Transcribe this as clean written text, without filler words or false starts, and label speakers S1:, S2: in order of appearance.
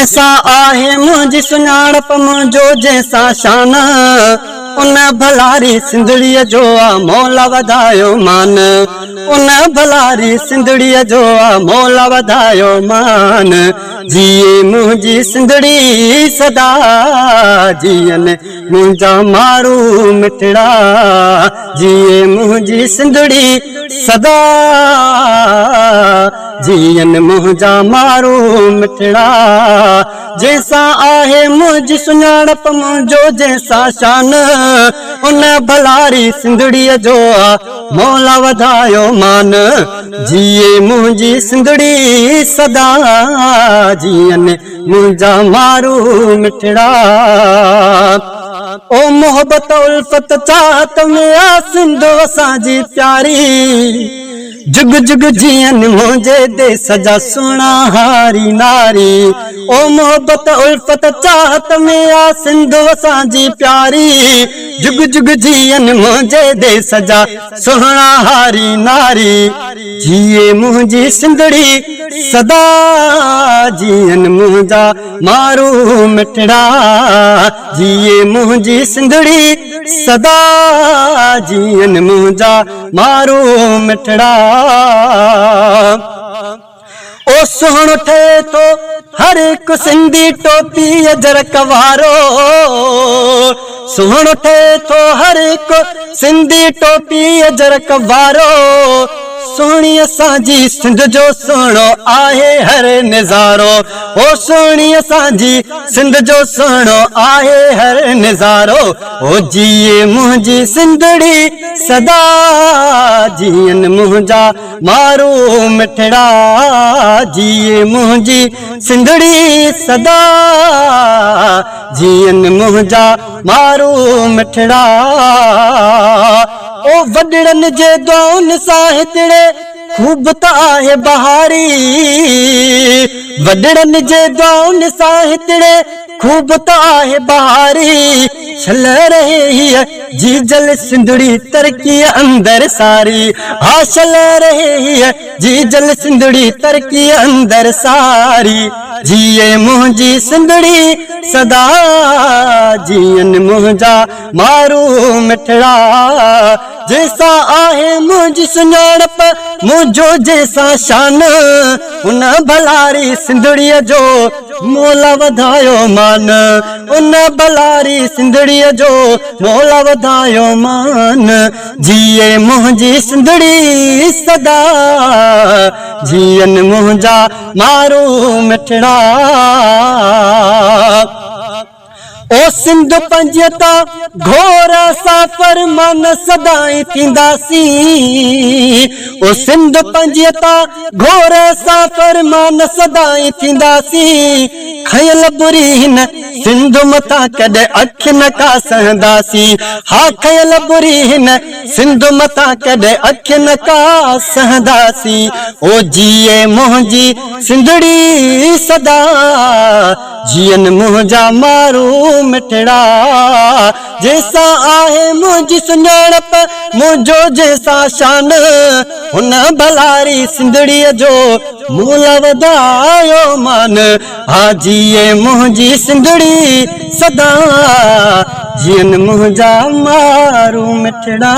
S1: जैसा आहे मुझी सुञाणप मुंहिंजो जैसा शान उन भलारी सिंधड़ीअ जो मौला वधायो मान उन भलारी सिंधड़ीअ जो मौला वधायो मान जिए मुंहिंजी सिंधड़ी सदा जियन मुंहिंजा मारू मिठड़ा जिए मुंहिंजी सिंधड़ी सदा जियन मुंहिंजा मारू मिठड़ा जैसा आहे मुंहिंजी सुञाणप मुंहिंजो जैसा शान उन भलारी सिंधड़ीअ जो मौला वधायो मान जिए मुंहिंजी सिंधड़ी सदा जियन मुंहिंजा मारू मिठड़ा ओ मोहब्बत उल्फत चाहत में आ सिंधु असांजी प्यारी जुग जुग जियन मुंहिंजे देश जा सुहिणा हारी नारी ओ मोहब्बत उल्फत चाहत में आ सिंधु असांजी प्यारी जुग जुग जियन मुंहिंजे देश जा सुहिणा हारी नारी जिए मुंहिंजी सिंधड़ी सदा जियन मुंहिंजा मारू मिठड़ा जिए मुंहिंजी सिंधड़ी सदा जियन मुंहिंजा मारू मिठड़ा ओ सुहिणो ठहे तो हर हिकु सिंधी टोपी अजरक वारो सुहिणो ठहे तो हर हिकु सिंधी टोपी अजरक वारो सोहणी असांजी सिंध जो सुहिणो आहे हर नज़ारो ओ सोहणी असांजी सिंध जो सुहिणो आहे हर नज़ारो ओ जिए मुंहिंजी सिंधड़ी सदा जियन मुंहिंजा मारू मिठड़ा जिए मुंहिंजी सिंधड़ी सदा जियन मुंहिंजा मारू मिठड़ा ओ वॾड़नि जे दुआउनि सां हितड़े खूब त आहे बहारी वॾड़नि जे दुआउनि सां हितड़े खूब त आहे बहारी छल रहे हीअ जी जल सिंधड़ी तरक़ी अंदर सारी हा छल रहे हीअ जी जल सिंधड़ी तरक़ी अंदर सारी जिए मुंहिंजी सिंधड़ी सदा जियन मुंहिंजा मारू मिठड़ा जैसा आहे मुंहिंजी सुञाणप मुंहिंजो जैसा शान उन भलारी सिंधड़ीअ जो मौला वधायो मान उन भलारी सिंधड़ीअ जो मौला वधायो मान जिए मुंहिंजी सिंधड़ी सदा जियन मुंहिंजा मारू मिठड़ा ओ सिंध पंजता घोर साफर मन सदाई थींदासी ओ सिंध पंजता घोर साफर मन सदाई थींदासी खयल बुरी हिन सिंध मथा कॾहिं अख न का सहंदासी हा खयल बुरी हिन सिंध मथा कॾहिं अख न का सहंदासी ओ जिए मुंहिंजी सिंधड़ी सदा जियन मुंहिंजा मारू मिठड़ा जैसा आहे मुंहिंजी सुञाणप मुंहिंजो जैसा शान हुन भलारी सिंधड़ीअ जो मौला वधायो मान हा जिए मुंहिंजी सिंधड़ी सदा जियन मुंहिंजा मारू मिठड़ा।